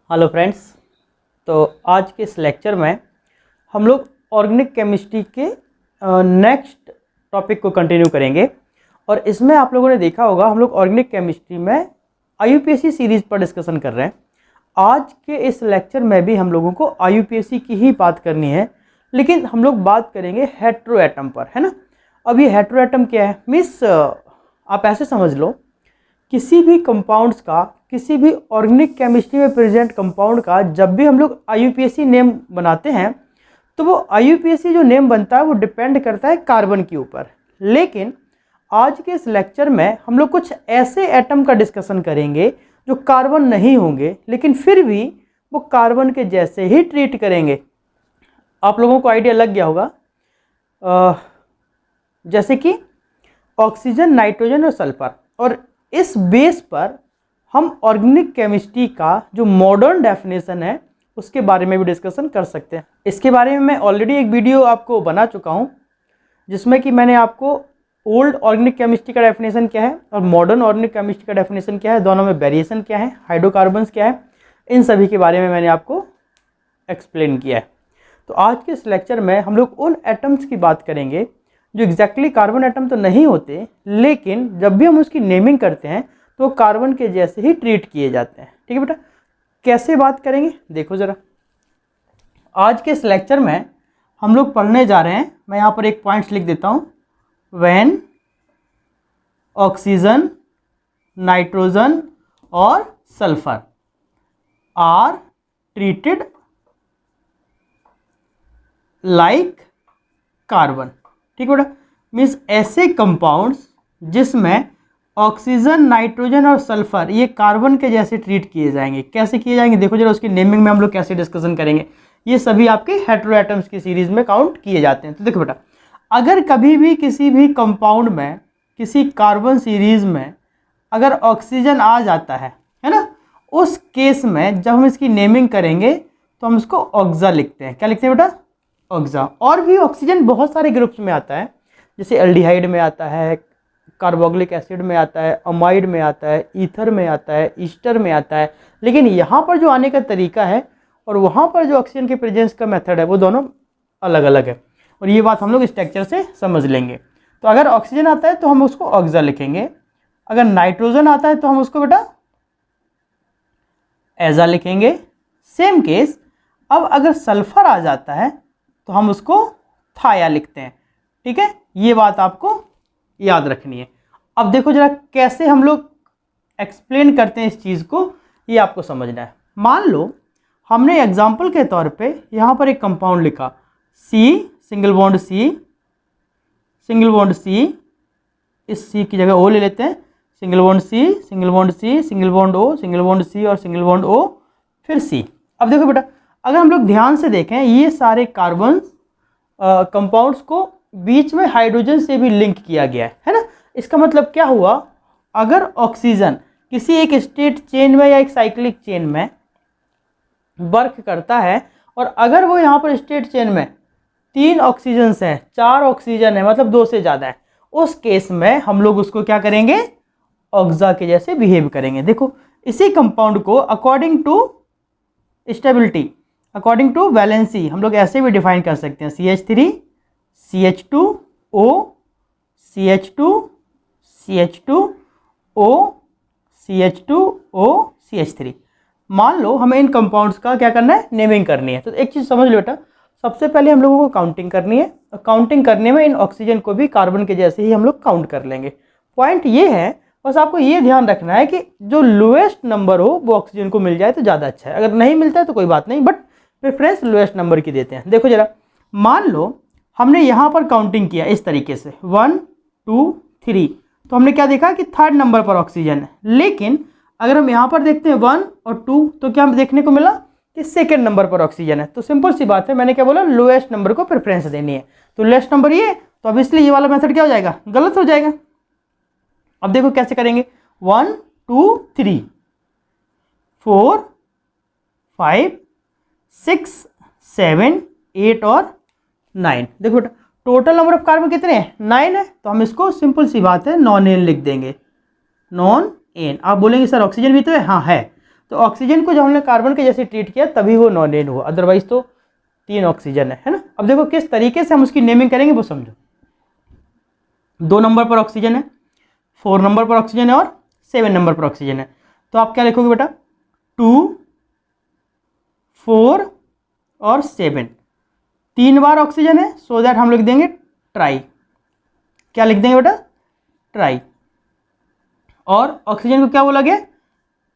Hello friends. तो आज के इस लेक्चर में हम लोग ऑर्गेनिक केमिस्ट्री के नेक्स्ट टॉपिक को कंटिन्यू करेंगे। और इसमें आप लोगों ने देखा होगा हम लोग ऑर्गेनिक केमिस्ट्री में IUPAC सीरीज़ पर डिस्कशन कर रहे हैं। आज के इस लेक्चर में भी हम लोगों को IUPAC की ही बात करनी है, लेकिन हम लोग बात करेंगे हेट्रो एटम पर, है ना। अब ये हेट्रो एटम क्या है? मीन्स आप ऐसे समझ लो, किसी भी कंपाउंड्स का, किसी भी ऑर्गेनिक केमिस्ट्री में प्रेजेंट कंपाउंड का जब भी हम लोग IUPAC नेम बनाते हैं तो वो IUPAC जो नेम बनता है वो डिपेंड करता है कार्बन के ऊपर। लेकिन आज के इस लेक्चर में हम लोग कुछ ऐसे एटम का डिस्कशन करेंगे जो कार्बन नहीं होंगे, लेकिन फिर भी वो कार्बन के जैसे ही ट्रीट करेंगे। आप लोगों को आइडिया लग गया होगा, जैसे कि ऑक्सीजन, नाइट्रोजन और सल्फर। और इस बेस पर हम ऑर्गेनिक केमिस्ट्री का जो मॉडर्न डेफिनेशन है उसके बारे में भी डिस्कशन कर सकते हैं। इसके बारे में मैं ऑलरेडी एक वीडियो आपको बना चुका हूं, जिसमें कि मैंने आपको ओल्ड ऑर्गेनिक केमिस्ट्री का डेफिनेशन क्या है और मॉडर्न ऑर्गेनिक केमिस्ट्री का डेफिनेशन क्या है, दोनों में वेरिएशन क्या है, हाइड्रोकार्बन्स क्या है, इन सभी के बारे में मैंने आपको एक्सप्लेन किया है। तो आज के इस लेक्चर में हम लोग उन एटम्स की बात करेंगे जो एग्जैक्टली कार्बन एटम तो नहीं होते, लेकिन जब भी हम उसकी नेमिंग करते हैं तो कार्बन के जैसे ही ट्रीट किए जाते हैं। ठीक है बेटा, कैसे बात करेंगे देखो ज़रा। आज के इस लेक्चर में हम लोग पढ़ने जा रहे हैं, मैं यहाँ पर एक पॉइंट्स लिख देता हूँ। व्हेन ऑक्सीजन, नाइट्रोजन और sulphur are treated like carbon. ठीक है बेटा, मीन्स ऐसे कंपाउंड्स जिसमें ऑक्सीजन, नाइट्रोजन और सल्फर ये कार्बन के जैसे ट्रीट किए जाएंगे। कैसे किए जाएंगे देखो जरा, उसकी नेमिंग में हम लोग कैसे डिस्कशन करेंगे। ये सभी आपके हेट्रो एटम्स की सीरीज में काउंट किए जाते हैं। तो देखो बेटा, अगर कभी भी किसी भी कंपाउंड में, किसी कार्बन सीरीज में अगर ऑक्सीजन आ जाता है ना, उस केस में जब हम इसकी नेमिंग करेंगे तो हम उसको ऑक्सा लिखते हैं। क्या लिखते हैं बेटा? ऑक्सा। और भी ऑक्सीजन बहुत सारे ग्रुप्स में आता है, जैसे एल्डिहाइड में आता है, कार्बोक्सिलिक एसिड में आता है, अमाइड में आता है, ईथर में आता है, ईस्टर में आता है। लेकिन यहाँ पर जो आने का तरीका है और वहाँ पर जो ऑक्सीजन के प्रेजेंस का मेथड है वो दोनों अलग अलग है, और ये बात हम लोग स्ट्रक्चर से समझ लेंगे। तो अगर ऑक्सीजन आता है तो हम उसको ऑक्सा लिखेंगे, अगर नाइट्रोजन आता है तो हम उसको बेटा एजा लिखेंगे। सेम केस अब अगर सल्फर आ जाता है तो हम उसको थाया लिखते हैं। ठीक है, ये बात आपको याद रखनी है। अब देखो जरा कैसे हम लोग एक्सप्लेन करते हैं इस चीज़ को, ये आपको समझना है। मान लो हमने एग्जाम्पल के तौर पे यहाँ पर एक कंपाउंड लिखा C, single bond C, single bond C, इस C की जगह O ले लेते हैं, single bond C, single bond C, single bond O, single bond C और सिंगल बॉन्ड O, फिर C। अब देखो बेटा, अगर हम लोग ध्यान से देखें ये सारे कार्बन कंपाउंड्स को बीच में हाइड्रोजन से भी लिंक किया गया है ना। इसका मतलब क्या हुआ, अगर ऑक्सीजन किसी एक स्टेट चेन में या एक साइक्लिक चेन में वर्क करता है और अगर वो यहाँ पर स्टेट चेन में 3 ऑक्सीजन हैं, 4 ऑक्सीजन है, मतलब 2 से ज़्यादा है, उस केस में हम लोग उसको क्या करेंगे? ऑक्सा के जैसे बिहेव करेंगे। देखो इसी कंपाउंड को according to stability, according to valency हम लोग ऐसे भी डिफाइन कर सकते हैं, CH3 CH2O CH2 CH2O CH2O CH3। मान लो हमें इन कंपाउंड्स का क्या करना है? नेमिंग करनी है। तो एक चीज़ समझ लो बेटा, सबसे पहले हम लोगों को काउंटिंग करनी है, और काउंटिंग करने में इन ऑक्सीजन को भी कार्बन के जैसे ही हम लोग काउंट कर लेंगे। पॉइंट ये है, बस आपको ये ध्यान रखना है कि जो लोएस्ट नंबर हो वो ऑक्सीजन को मिल जाए तो ज़्यादा अच्छा है, अगर नहीं मिलता है तो कोई बात नहीं, बट प्रेफरेंस लोएस्ट नंबर की देते हैं। देखो जरा, मान लो हमने यहाँ पर काउंटिंग किया इस तरीके से 1 2 3, तो हमने क्या देखा कि 3rd नंबर पर ऑक्सीजन है। लेकिन अगर हम यहाँ पर देखते हैं 1 और 2, तो क्या हमें देखने को मिला कि 2nd नंबर पर ऑक्सीजन है। तो सिंपल सी बात है, मैंने क्या बोला, लोएस्ट नंबर को प्रेफरेंस देनी है। तो लोएस्ट नंबर ये, तो अब इसलिए ये वाला मेथड क्या हो जाएगा? गलत हो जाएगा। अब देखो कैसे करेंगे, 1 2 3 4 5 6 7 8 और 9। देखो बेटा, टोटल नंबर ऑफ कार्बन कितने हैं? 9 है। तो हम इसको सिंपल सी बात है नॉन एन लिख देंगे, नॉन एन। आप बोलेंगे सर ऑक्सीजन भी तो है, हाँ है। तो तो ऑक्सीजन को जब हमने कार्बन के जैसे ट्रीट किया तभी वो नॉनेन हुआ, अदरवाइज तो 3 ऑक्सीजन है ना। अब देखो किस तरीके से हम उसकी नेमिंग करेंगे वो समझो। 2 नंबर पर ऑक्सीजन है, 4 नंबर पर ऑक्सीजन है और 7 नंबर पर ऑक्सीजन है। तो आप क्या लिखोगे बेटा, 2, 4 और 7, 3 बार ऑक्सीजन है, सो दैट हम लिख देंगे ट्राई। क्या लिख देंगे बेटा, ट्राई। और ऑक्सीजन को क्या बोला गया,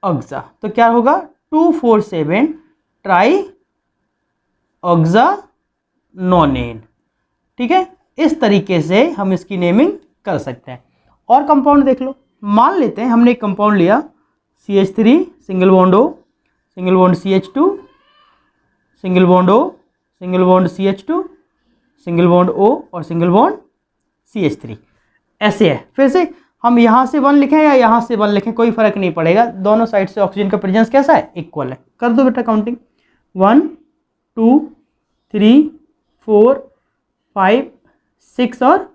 ऑक्सा। तो क्या होगा, 2, 4, 7 ट्राई ऑक्सा नॉनेन। ठीक है, इस तरीके से हम इसकी नेमिंग कर सकते हैं। और कंपाउंड देख लो, मान लेते हैं हमने एक कंपाउंड लिया CH3 single bond O, single bond CH2, single bond O, single bond CH2, single bond O और सिंगल बॉन्ड CH3, ऐसे है। फिर से हम यहाँ से 1 लिखें या यहाँ से 1 लिखें कोई फर्क नहीं पड़ेगा, दोनों साइड से ऑक्सीजन का प्रेजेंस कैसा है, इक्वल है। कर दो बेटा काउंटिंग, 1, 2, 3, 4, 5, 6 और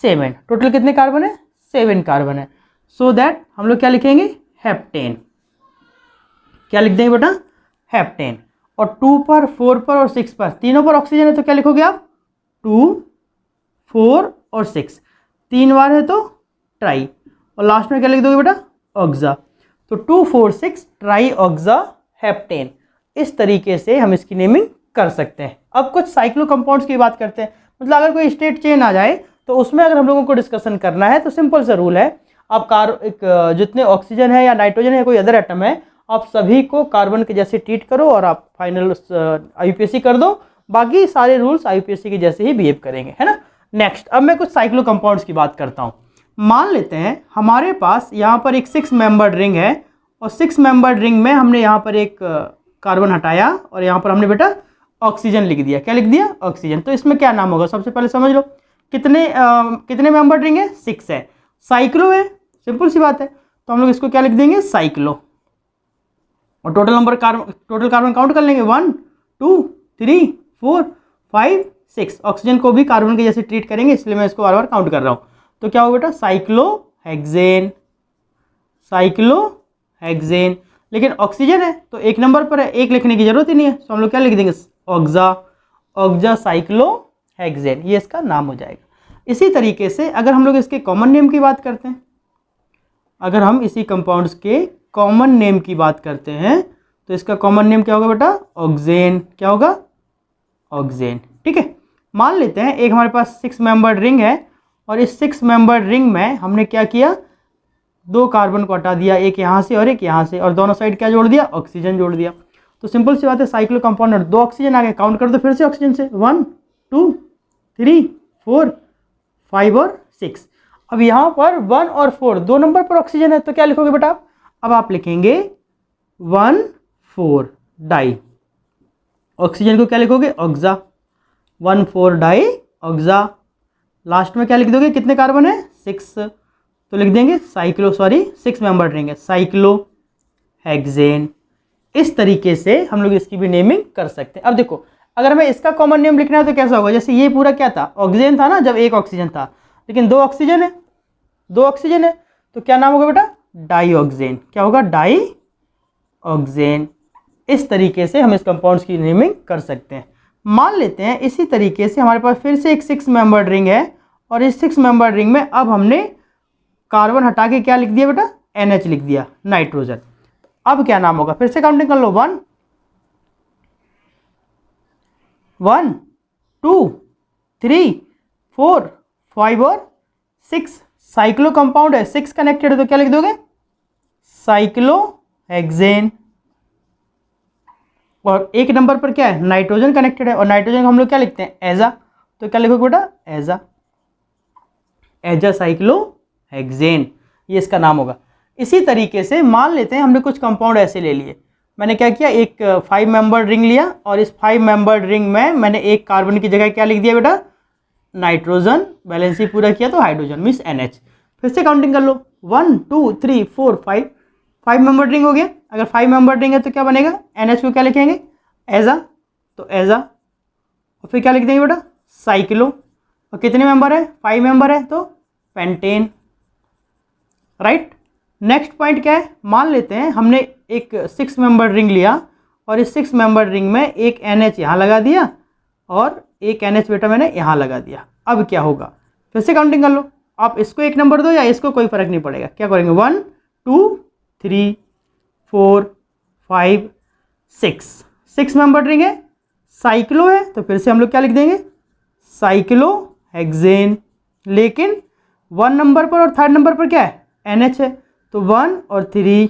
7, टोटल कितने कार्बन है, 7 कार्बन है। सो दैट हम लोग क्या लिखेंगे, हेप्टेन। क्या लिख देंगे बेटा, हेप्टेन। और 2 पर, 4 पर और 6 पर, तीनों पर ऑक्सीजन है तो क्या लिखोगे आप, 2, 4 और 6, 3 बार है तो ट्राई, और लास्ट में क्या लिख दोगे बेटा, ऑक्सा। तो 2, 4, 6 ट्राई ऑक्सा हेप्टेन। इस तरीके से हम इसकी नेमिंग कर सकते हैं। अब कुछ साइक्लो कंपाउंड्स की बात करते हैं, मतलब अगर कोई स्टेट चेन आ जाए तो उसमें अगर हम लोगों को डिस्कशन करना है तो सिंपल सा रूल है, आप जितने ऑक्सीजन है या नाइट्रोजन है कोई अदर एटम है, आप सभी को कार्बन के जैसे ट्रीट करो और आप फाइनल IUPAC कर दो, बाकी सारे रूल्स IUPAC के जैसे ही बिहेव करेंगे, है ना। नेक्स्ट, अब मैं कुछ साइक्लो कंपाउंड्स की बात करता हूँ। मान लेते हैं हमारे पास यहाँ पर एक 6 मेंबर्ड रिंग है, और 6 मेंबर्ड रिंग में हमने यहाँ पर एक कार्बन हटाया और यहाँ पर हमने बेटा ऑक्सीजन लिख दिया। क्या लिख दिया, ऑक्सीजन। तो इसमें क्या नाम होगा, सबसे पहले समझ लो, कितने मेंबर्ड रिंग है, 6 है, साइक्लो है, सिंपल सी बात है। तो हम लोग इसको क्या लिख देंगे, साइक्लो। और टोटल कार्बन काउंट कर लेंगे, 1, 2, 3, 4, 5, 6। ऑक्सीजन को भी कार्बन के जैसे ट्रीट करेंगे, इसलिए मैं इसको बार बार काउंट कर रहा हूँ। तो क्या होगा बेटा, साइक्लोहेक्सेन, साइक्लोहेक्सेन। लेकिन ऑक्सीजन है तो 1 नंबर पर है, 1 लिखने की जरूरत ही नहीं है, तो हम लोग क्या लिख देंगे, ऑक्सा, ऑक्सा साइक्लोहेक्सेन, ये इसका नाम हो जाएगा। इसी तरीके से अगर हम लोग इसके कॉमन नेम की बात करते हैं, अगर हम इसी कंपाउंड्स के कॉमन नेम की बात करते हैं तो इसका कॉमन नेम क्या होगा बेटा, ऑक्सेन। क्या होगा, ऑक्सेन। ठीक है, मान लेते हैं एक हमारे पास 6 मेंबर्ड रिंग है, और इस 6 मेंबर्ड रिंग में हमने क्या किया, 2 कार्बन को हटा दिया, एक यहाँ से और एक यहाँ से, और दोनों साइड क्या जोड़ दिया, ऑक्सीजन जोड़ दिया। तो सिंपल सी बात है, साइक्लो कंपाउंड 2 ऑक्सीजन आ गए, काउंट कर दो फिर से ऑक्सीजन से, 1, 2, 3, 4, 5 और 6। अब यहाँ पर 1 और 4 2 नंबर पर ऑक्सीजन है, तो क्या लिखोगे बेटा, अब आप लिखेंगे 1, 4 डाई। ऑक्सीजन को क्या लिखोगे, ऑक्सा, 1, 4 डाई ऑक्सा। लास्ट में क्या लिख दोगे, कितने कार्बन है, 6, तो लिख देंगे 6 मेंबर रिंग है, साइक्लोहेक्सेन। इस तरीके से हम लोग इसकी भी नेमिंग कर सकते हैं। अब देखो, अगर मैं इसका कॉमन नेम लिखना है तो कैसा होगा, जैसे ये पूरा क्या था, ऑक्सीजन था ना, जब 1 ऑक्सीजन था, लेकिन 2 ऑक्सीजन है, 2 ऑक्सीजन है, तो क्या नाम होगा बेटा, डाईऑक्सेन। क्या होगा, डाईऑक्सेन। इस तरीके से हम इस कंपाउंड्स की नेमिंग कर सकते हैं। मान लेते हैं इसी तरीके से हमारे पास फिर से एक 6 मेंबर्ड रिंग है, और इस 6 मेंबर्ड रिंग में अब हमने कार्बन हटा के क्या लिख दिया बेटा, NH लिख दिया, नाइट्रोजन। अब क्या नाम होगा, फिर से काउंटिंग कर लो, 1, 2, 3, 4, 5 और 6। साइक्लो कंपाउंड है, 6 कनेक्टेड है, तो क्या लिख दोगे, साइक्लोहेक्सेन। और 1 नंबर पर क्या है, नाइट्रोजन कनेक्टेड है, और नाइट्रोजन को हम लोग क्या लिखते हैं, एजा, तो क्या लिखोगे बेटा, एजा, एजा साइक्लोहेक्सेन, ये इसका नाम होगा। इसी तरीके से मान लेते हैं हमने कुछ कंपाउंड ऐसे ले लिए, मैंने क्या किया, एक 5 मेंबर्ड रिंग लिया, और इस 5 मेंबर्ड रिंग में मैंने एक कार्बन की जगह क्या लिख दिया बेटा, नाइट्रोजन, बैलेंस ही पूरा किया तो हाइड्रोजन मीन्स NH। फिर से काउंटिंग कर लो, 1, 2, 3, 4, 5 मेंबर्ड रिंग हो गया। अगर 5 मेंबर्ड रिंग है तो क्या बनेगा, NH को क्या लिखेंगे, एजा, तो एजा, और फिर क्या लिख देंगे बेटा, साइक्लो। और कितने मेंबर है, 5 मेंबर है, तो पेंटेन, राइट। नेक्स्ट पॉइंट क्या है, मान लेते हैं हमने एक 6 मेंबर रिंग लिया और इस 6 मेंबर रिंग में एक NH यहाँ लगा दिया और एक NH बेटा मैंने यहाँ लगा दिया। अब क्या होगा, फिर से काउंटिंग कर लो, आप इसको 1 नंबर दो या इसको, कोई फर्क नहीं पड़ेगा। क्या करेंगे, 1 2 3 4 5 6 मेंबर रिंग है, साइक्लो है, तो फिर से हम लोग क्या लिख देंगे, साइक्लोहेक्सेन। लेकिन 1 नंबर पर और 3rd नंबर पर क्या है, NH है, तो 1 और 3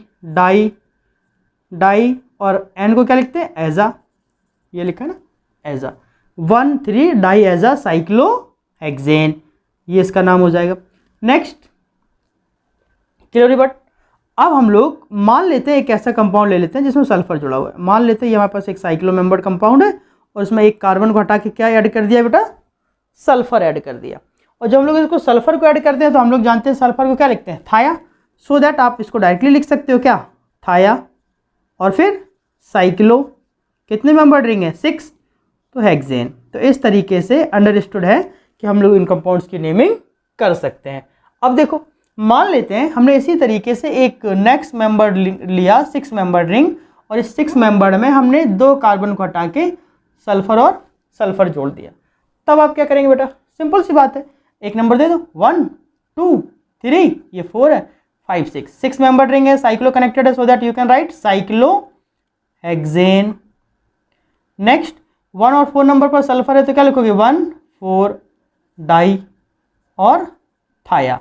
डाई और N को क्या लिखते हैं, एजा, ये लिखा है ना, एजा, 1 3 डाई एजा साइक्लोहेक्सेन, ये इसका नाम हो जाएगा। नेक्स्ट, क्लियर बट अब हम लोग मान लेते हैं एक ऐसा कंपाउंड ले लेते हैं जिसमें सल्फर जुड़ा हुआ है। मान लेते हैं हमारे पास एक साइक्लो मेंबर्ड कंपाउंड है और इसमें एक कार्बन को हटा के क्या ऐड कर दिया बेटा, सल्फर ऐड कर दिया। और जब हम लोग इसको सल्फर को ऐड करते हैं तो हम लोग जानते हैं सल्फर को क्या लिखते हैं, थाया। सो दैट आप इसको डायरेक्टली लिख सकते हो क्या, थाया और फिर साइक्लो, कितने मेंबर्ड रिंग है, 6, तो हेक्सेन। तो इस तरीके से अंडरस्टूड है कि हम लोग इन कंपाउंड्स की नेमिंग कर सकते हैं। अब देखो, मान लेते हैं हमने इसी तरीके से एक नेक्स्ट मेंबर लिया 6 मेंबर्ड रिंग और इस 6 मेंबर्ड में हमने 2 कार्बन को हटा के सल्फर और सल्फर जोड़ दिया। तब आप क्या करेंगे बेटा, सिंपल सी बात है, एक नंबर दे दो, 1 2 3, ये 4 है, 5 6 मेंबर्ड रिंग है, साइक्लो कनेक्टेड है, so that you can write cyclohexane. Next, 1 और 4 नंबर पर सल्फर है तो क्या लिखोगे, 1 4 डाई और थाया,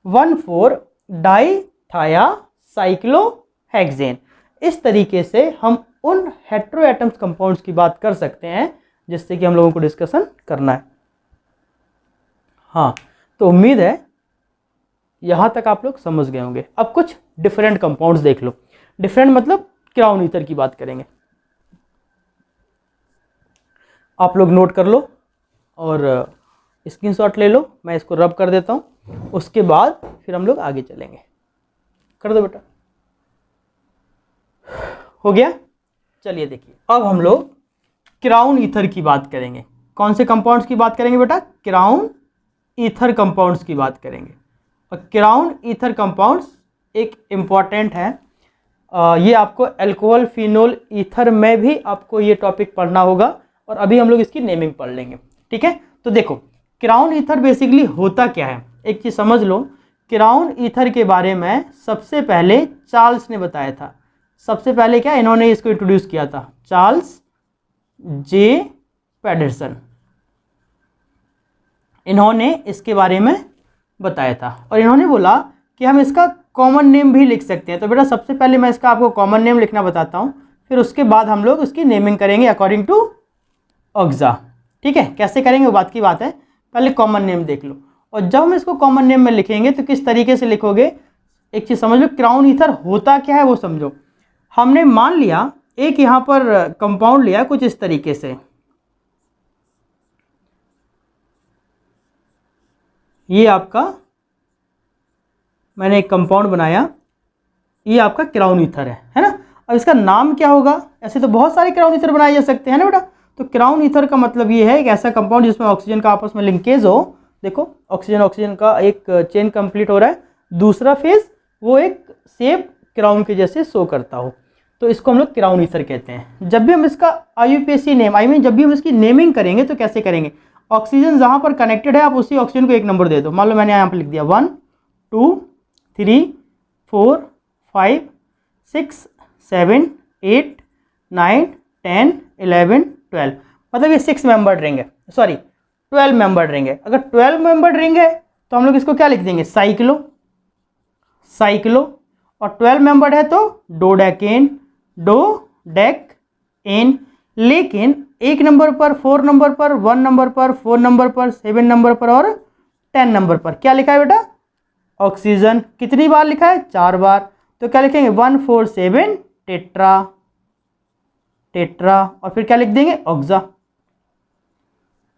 1 4 डाई थाया साइक्लोहेक्सेन। इस तरीके से हम उन हेटेरोएटम्स कंपाउंड्स की बात कर सकते हैं जिससे कि हम लोगों को डिस्कशन करना है। हाँ, तो उम्मीद है यहाँ तक आप लोग समझ गए होंगे। अब कुछ डिफरेंट कंपाउंड्स देख लो। डिफरेंट मतलब क्राउन ईथर की बात करेंगे। आप लोग नोट कर लो और स्क्रीनशॉट ले लो, मैं इसको रब कर देता हूँ, उसके बाद फिर हम लोग आगे चलेंगे। कर दो बेटा, हो गया। चलिए देखिए, अब हम लोग क्राउन ईथर की बात करेंगे। कौन से कंपाउंड्स की बात करेंगे बेटा, क्राउन ईथर कंपाउंड्स की बात करेंगे। और क्राउन ईथर कंपाउंड्स एक इम्पॉर्टेंट है, ये आपको अल्कोहल फिनोल ईथर में भी आपको ये टॉपिक पढ़ना होगा और अभी हम लोग इसकी नेमिंग पढ़ लेंगे, ठीक है। तो देखो, क्राउन ईथर बेसिकली होता क्या है, एक चीज़ समझ लो। क्राउन ईथर के बारे में सबसे पहले चार्ल्स ने बताया था। सबसे पहले क्या, इन्होंने इसको इंट्रोड्यूस किया था, चार्ल्स जे पैटरसन, इन्होंने इसके बारे में बताया था और इन्होंने बोला कि हम इसका कॉमन नेम भी लिख सकते हैं। तो बेटा सबसे पहले मैं इसका आपको कॉमन नेम लिखना बताता हूँ, फिर उसके बाद हम लोग उसकी नेमिंग करेंगे अकॉर्डिंग टू ऑक्सा, ठीक है। कैसे करेंगे वो बात की बात है, पहले कॉमन नेम देख लो। और जब हम इसको कॉमन नेम में लिखेंगे तो किस तरीके से लिखोगे, एक चीज़ समझ लो, क्राउन ईथर होता क्या है वो समझो। हमने मान लिया एक यहाँ पर कंपाउंड लिया कुछ इस तरीके से, ये आपका मैंने एक कंपाउंड बनाया, ये आपका क्राउन ईथर है ना। अब इसका नाम क्या होगा, ऐसे तो बहुत सारे क्राउन ईथर बनाए जा सकते हैं ना बेटा। तो क्राउन ईथर का मतलब ये है एक ऐसा कंपाउंड जिसमें ऑक्सीजन का आपस में लिंकेज हो। देखो, ऑक्सीजन ऑक्सीजन का एक चेन कंप्लीट हो रहा है, दूसरा फेज वो एक शेप क्राउन के जैसे शो करता हो, तो इसको हम लोग क्राउन ईथर कहते हैं। जब भी हम इसका IUPAC नेम जब भी हम इसकी नेमिंग करेंगे तो कैसे करेंगे, ऑक्सीजन जहाँ पर कनेक्टेड है आप उसी ऑक्सीजन को 1 नंबर दे दो। मान लो मैंने यहाँ पर लिख दिया 1 2 3 4 5 6 7 8 9 10 11 12, मतलब ये 6 मेंबर्ड रिंग है, सॉरी 12 मेंबर्ड रिंग है। अगर 12 मेंबर्ड रिंग है तो हम लोग इसको क्या लिख देंगे, साइक्लो, और 12 मेंबर्ड है तो डोडेकेन, डोडेकेन। लेकिन 1 नंबर पर, 4 नंबर पर, 1 नंबर पर, 4 नंबर पर, 7 नंबर पर और 10 नंबर पर क्या लिखा है बेटा, ऑक्सीजन। कितनी बार लिखा है, 4 बार। तो क्या लिखेंगे, 147 टेट्रा, और फिर क्या लिख देंगे, ऑक्सा,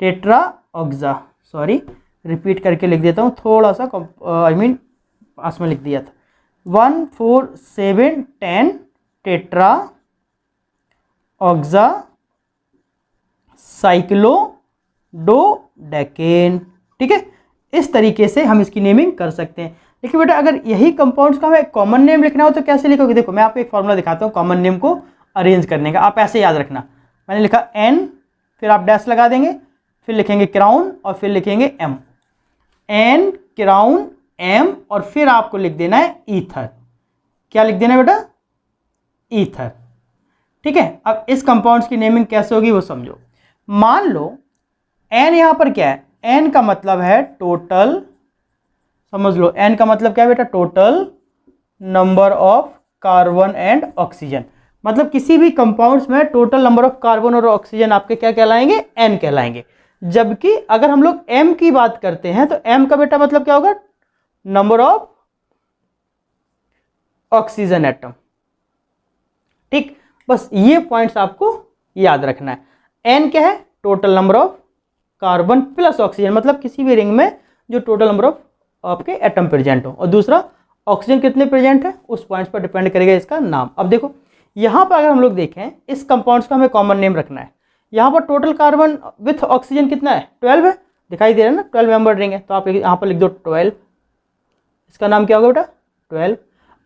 टेट्रा ऑक्सा। सॉरी, रिपीट करके लिख देता हूँ, थोड़ा सा पास में लिख दिया था। 1 4 7 10 टेट्रा ऑक्सा साइक्लो डोडेकेन, ठीक है। इस तरीके से हम इसकी नेमिंग कर सकते हैं। लेकिन बेटा अगर यही कंपाउंड्स का हमें कॉमन नेम लिखना हो तो कैसे लिखोगे? देखो मैं आपको एक फॉर्मूला दिखाता हूँ कॉमन नेम को अरेंज करने का, आप ऐसे याद रखना। मैंने लिखा एन, फिर आप डैश लगा देंगे, फिर लिखेंगे क्राउन और फिर लिखेंगे एम, एन क्राउन एम, और फिर आपको लिख देना है ईथर। क्या लिख देना है बेटा? ईथर। ठीक है, अब इस कंपाउंड्स की नेमिंग कैसे होगी वो समझो। मान लो एन यहां पर क्या है? एन का मतलब है टोटल, समझ लो एन का मतलब क्या है बेटा? Total number of carbon and oxygen. मतलब किसी भी कंपाउंड्स में टोटल नंबर ऑफ कार्बन और ऑक्सीजन आपके क्या कहलाएंगे? एन कहलाएंगे। जबकि अगर हम लोग एम की बात करते हैं तो एम का बेटा मतलब क्या होगा? Number of oxygen atom. ठीक, बस ये पॉइंट्स आपको याद रखना है। एन क्या है? Total number of carbon plus oxygen, मतलब किसी भी रिंग में जो टोटल नंबर ऑफ आपके एटम प्रेजेंट हो, और दूसरा ऑक्सीजन कितने प्रेजेंट है उस पॉइंट्स पर डिपेंड करेगा इसका नाम। अब देखो यहां पर अगर हम लोग देखें इस कंपाउंड्स का हमें कॉमन नेम रखना है। यहां पर टोटल कार्बन विथ ऑक्सीजन कितना है? 12 है, दिखाई दे रहा है ना? 12 मेंबर रिंग है, तो आप यहां पर लिख दो 12। इसका नाम क्या होगा बेटा? 12।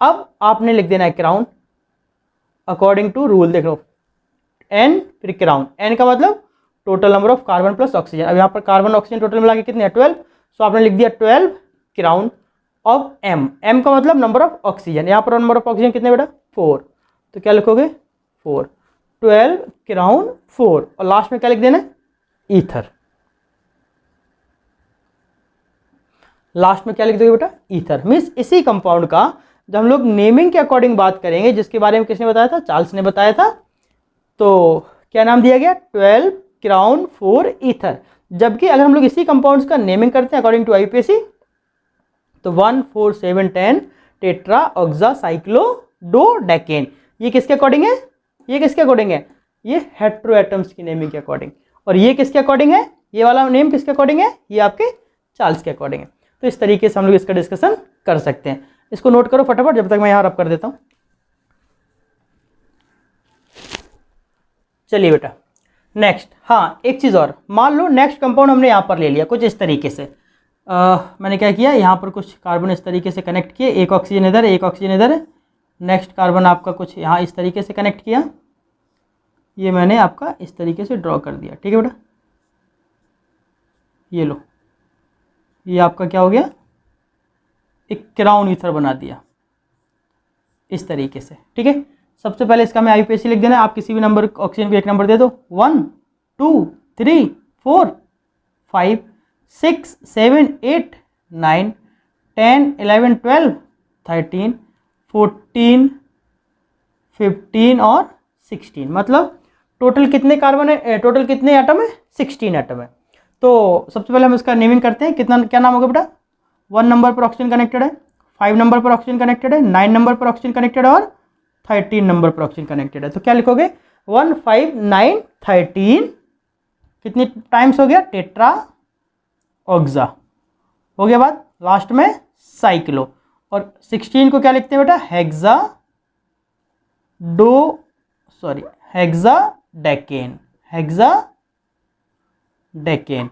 अब आपने लिख देना है क्राउन अकॉर्डिंग टू रूल। देख लो एन फिर क्राउन, एन का मतलब total number of carbon plus oxygen. अब यहाँ पर कार्बन ऑक्सीजन टोटल मिला के कितने हैं? 12। सो आपने लिख दिया 12 क्राउन ऑफ एम, एम का मतलब नंबर ऑफ ऑक्सीजन। यहाँ पर नंबर ऑफ ऑक्सीजन कितने बेटा? 4, तो क्या लिखोगे? 4, 12 क्राउन 4, और लास्ट में क्या लिख देना? ईथर। लास्ट में क्या लिख दोगे बेटा? ईथर। मीन्स इसी कंपाउंड का जब हम लोग नेमिंग के अकॉर्डिंग बात करेंगे, जिसके बारे में किसने बताया था? चार्ल्स ने बताया था, तो क्या नाम दिया गया? 12 क्राउन 4 ईथर। जबकि अगर हम लोग इसी कंपाउंड्स का नेमिंग करते हैं अकॉर्डिंग टू आईपीएसी तो 1 4 7 10 टेट्रा ऑक्सा साइक्लोडोडेकेन। ये किसके अकॉर्डिंग है? ये किसके अकॉर्डिंग है? ये हेट्रोएटम्स की नेमिंग के अकॉर्डिंग। और ये किसके अकॉर्डिंग है? ये वाला नेम किसके अकॉर्डिंग है? ये आपके चार्ल्स के अकॉर्डिंग है। तो इस तरीके से हम लोग इसका डिस्कशन कर सकते हैं। इसको नोट करो फटाफट जब तक मैं यहाँ रब कर देता हूँ। चलिए बेटा नेक्स्ट, हाँ एक चीज़ और, मान लो नेक्स्ट कंपाउंड हमने यहाँ पर ले लिया कुछ इस तरीके से। मैंने क्या किया, यहाँ पर कुछ कार्बन इस तरीके से कनेक्ट किए, एक ऑक्सीजन इधर एक ऑक्सीजन इधर है। नेक्स्ट कार्बन आपका कुछ यहाँ इस तरीके से कनेक्ट किया, ये मैंने आपका इस तरीके से ड्रॉ कर दिया। ठीक है बेटा, ये लो, ये आपका क्या हो गया? एक क्राउन ईथर बना दिया इस तरीके से। ठीक है, सबसे पहले इसका मैं आईपीएसी लिख देना। आप किसी भी नंबर ऑक्सीजन को एक नंबर दे दो, 1 2 3 4 5 6 7 8 9 10 11 12 13 14 15 और 16। मतलब टोटल कितने कार्बन है? टोटल कितने एटम है? 16 एटम है। तो सबसे पहले हम इसका नेमिंग करते हैं। कितना क्या नाम होगा बेटा? 1 नंबर पर ऑक्सीजन कनेक्टेड है, 5 नंबर पर ऑक्सीजन कनेक्टेड है, 9 नंबर पर ऑक्सीजन कनेक्टेड है और 13 नंबर पर ऑक्सीजन कनेक्टेड है। तो क्या लिखोगे? 1 5 9 13 कितनी टाइम्स हो गया? टेट्रा ऑक्सा हो गया। बाद लास्ट में साइक्लो, और 16 को क्या लिखते हैं बेटा? हेक्साडेकेन, हेक्साडेकेन,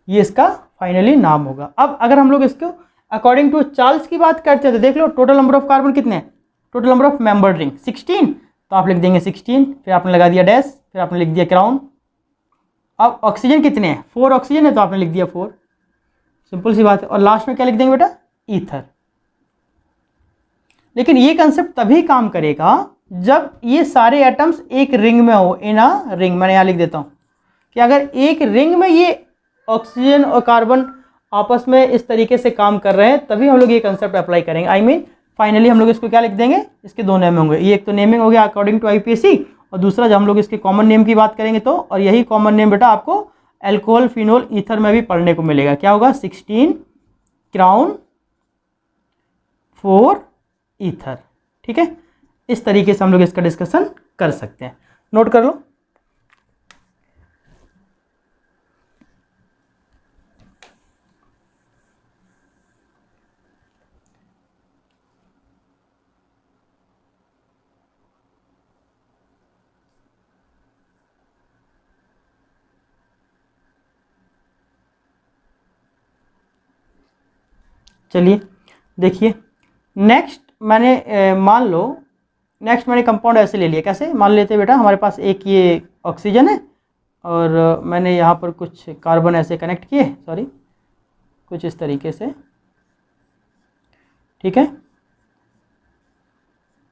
ये इसका फाइनली नाम होगा। अब अगर हम लोग इसको अकॉर्डिंग टू चार्ल्स की बात करते हैं तो देख लो टोटल नंबर ऑफ कार्बन कितने हैं? Total number of member ring 16, तो आप लिख देंगे 16, फिर आपने लगा दिया डैश, फिर आपने लिख दिया क्राउन। अब ऑक्सीजन कितने हैं? 4 ऑक्सीजन है, तो आपने लिख दिया 4, सिंपल सी बात है। और लास्ट में क्या लिख देंगे बेटा? ईथर। लेकिन ये कंसेप्ट तभी काम करेगा जब ये सारे एटम्स एक रिंग में हो, इन अ रिंग। मैंने यहाँ लिख देता हूँ कि अगर एक रिंग में ये ऑक्सीजन और कार्बन आपस में इस तरीके से काम कर रहे हैं तभी हम लोग ये कंसेप्ट अप्लाई करेंगे। आई मीन फाइनली हम लोग इसको क्या लिख देंगे? इसके दो नेम होंगे। ये एक तो नेमिंग हो गया अकॉर्डिंग टू आईपीएसी, और दूसरा जब हम लोग इसके कॉमन नेम की बात करेंगे तो, और यही कॉमन नेम बेटा आपको अल्कोहल फिनोल ईथर में भी पढ़ने को मिलेगा। क्या होगा? 16 क्राउन 4 ईथर। ठीक है, इस तरीके से हम लोग इसका डिस्कशन कर सकते हैं। नोट कर लो। चलिए देखिए नेक्स्ट मान लो नेक्स्ट मैंने कंपाउंड ऐसे ले लिया, कैसे मान लेते हैं बेटा, हमारे पास एक ये ऑक्सीजन है और मैंने यहाँ पर कुछ कार्बन ऐसे कनेक्ट किए, सॉरी कुछ इस तरीके से, ठीक है।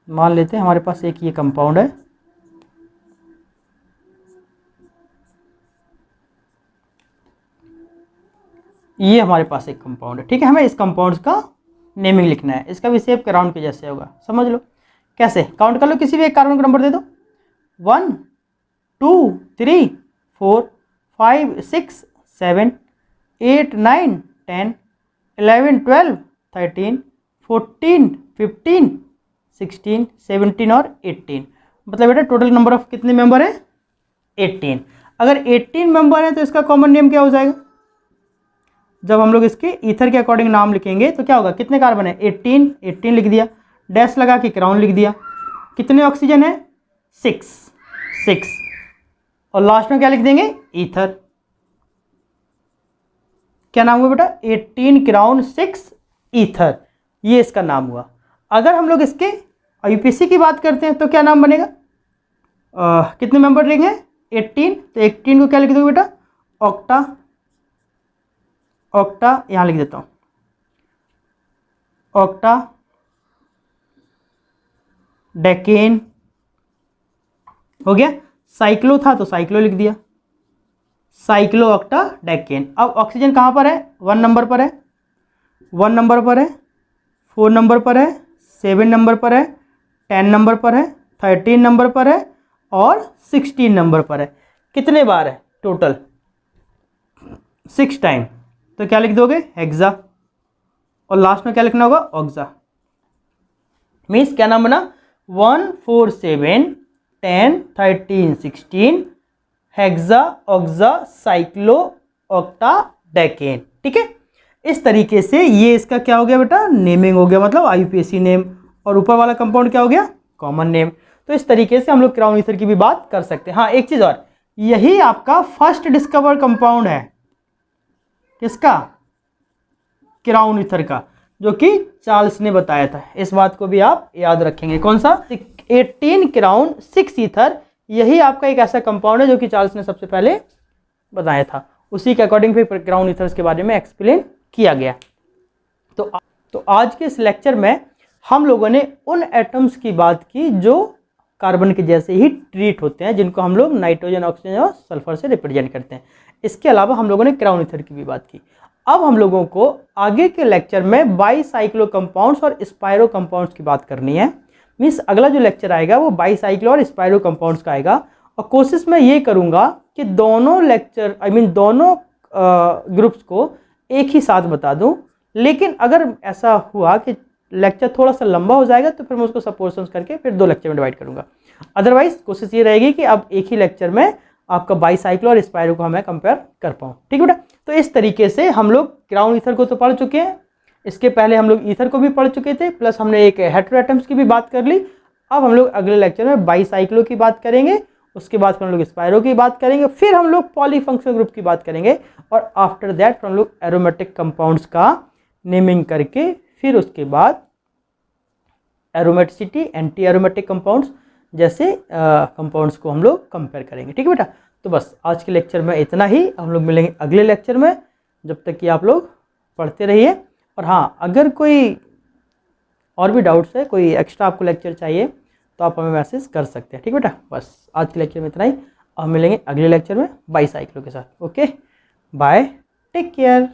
मान लेते हैं हमारे पास एक ये कंपाउंड है, ये हमारे पास एक कंपाउंड है, ठीक है। हमें इस कंपाउंड का नेमिंग लिखना है, इसका भी सेम राउंड के जैसे होगा, समझ लो कैसे। काउंट कर लो, किसी भी एक कार्बन का नंबर दे दो, 1 2 3 4 5 6 7 8 9 10 11 12 13 14 15 16 17 और 18, मतलब बेटा टोटल नंबर ऑफ कितने मेंबर है, 18। अगर 18 मेंबर है तो इसका कॉमन नेम क्या हो जाएगा, जब हम लोग इसके ईथर के अकॉर्डिंग नाम लिखेंगे तो क्या होगा, कितने कार्बन है, 18, 18 लिख दिया, डैश लगा के क्राउन लिख दिया, कितने ऑक्सीजन है, 6, और लास्ट में क्या लिख देंगे, ईथर। क्या नाम हुआ बेटा, 18 क्राउन 6 ईथर, ये इसका नाम हुआ। अगर हम लोग इसके आईयूपीएसी की बात करते हैं तो क्या नाम बनेगा, कितने मेंबर रहेंगे, 18, तो 18 को क्या लिख दोगे बेटा, ऑक्टा यहाँ लिख देता हूँ, ऑक्टा डेकेन हो गया, साइक्लो था तो साइक्लो लिख दिया, साइक्लो ऑक्टा डेकेन। अब ऑक्सीजन कहाँ पर है, 1 नंबर पर है, 1 नंबर पर है, 4 नंबर पर है, 7 नंबर पर है, 10 नंबर पर है, 13 नंबर पर है और 16 नंबर पर है। कितने बार है टोटल, 6 टाइम, तो क्या लिख दोगे, हेक्सा, और लास्ट में क्या लिखना होगा, ऑक्सा। मीन्स क्या नाम बना, 1 4 7 10 13 16 हेक्सा ऑक्सा साइक्लो ऑक्टा डेकेन, ठीक है। इस तरीके से ये इसका क्या हो गया बेटा, नेमिंग हो गया, मतलब आईयूपीएसी नेम, और ऊपर वाला कंपाउंड क्या हो गया, कॉमन नेम। तो इस तरीके से हम लोग क्राउन ईथर की भी बात कर सकते हैं। हाँ एक चीज़ और, यही आपका फर्स्ट डिस्कवर कंपाउंड है, किसका, क्राउन ईथर का, जो कि चार्ल्स ने बताया था। इस बात को भी आप याद रखेंगे, कौन सा, 18 क्राउन 6 ईथर, यही आपका एक ऐसा कंपाउंड है जो कि चार्ल्स ने सबसे पहले बताया था। उसी के अकॉर्डिंग फिर क्राउन ईथर्स के बारे में एक्सप्लेन किया गया। तो आज के इस लेक्चर में हम लोगों ने उन एटम्स की बात की जो कार्बन के जैसे ही ट्रीट होते हैं, जिनको हम लोग नाइट्रोजन, ऑक्सीजन और सल्फर से रिप्रेजेंट करते हैं। इसके अलावा हम लोगों ने क्राउन ईथर की भी बात की। अब हम लोगों को आगे के लेक्चर में बाईसाइक्लो कंपाउंड्स और स्पायरो कंपाउंड्स की बात करनी है। मीन्स अगला जो लेक्चर आएगा वो बाईसाइक्लो और स्पायरो कंपाउंड्स का आएगा, और कोशिश मैं ये करूँगा कि दोनों लेक्चर दोनों ग्रुप्स को एक ही साथ बता दूं। लेकिन अगर ऐसा हुआ कि लेक्चर थोड़ा सा लंबा हो जाएगा तो फिर मैं उसको सब पोर्शंस करके फिर 2 लेक्चर में डिवाइड करूंगा। अदरवाइज कोशिश ये रहेगी कि अब एक ही लेक्चर में आपका बाईसाइक्लो और स्पायरो को मैं कंपेयर कर पाऊँ, ठीक है बेटा। तो इस तरीके से हम लोग क्राउन ईथर को तो पढ़ चुके हैं, इसके पहले हम लोग ईथर को भी पढ़ चुके थे, प्लस हमने एक हेटेरो एटम्स की भी बात कर ली। अब हम लोग अगले लेक्चर में बाईसाइक्लो की बात करेंगे, उसके बाद फिर हम लोग स्पायरो की बात करेंगे, फिर हम लोग पॉलीफंक्शनल ग्रुप की बात करेंगे, और आफ्टर दैट हम लोग एरोमेटिक कंपाउंड्स का नेमिंग करके फिर उसके बाद एरोमेटिसिटी, एंटी एरोमेटिक कंपाउंड्स जैसे कंपाउंड्स को हम लोग कंपेयर करेंगे, ठीक है बेटा। तो बस आज के लेक्चर में इतना ही, हम लोग मिलेंगे अगले लेक्चर में। जब तक कि आप लोग पढ़ते रहिए, और हाँ अगर कोई और भी डाउट्स है, कोई एक्स्ट्रा आपको लेक्चर चाहिए तो आप हमें मैसेज कर सकते हैं, ठीक बेटा। बस आज के लेक्चर में इतना ही, अब मिलेंगे अगले लेक्चर में बाईसाइक्लो के साथ। Okay bye, take care.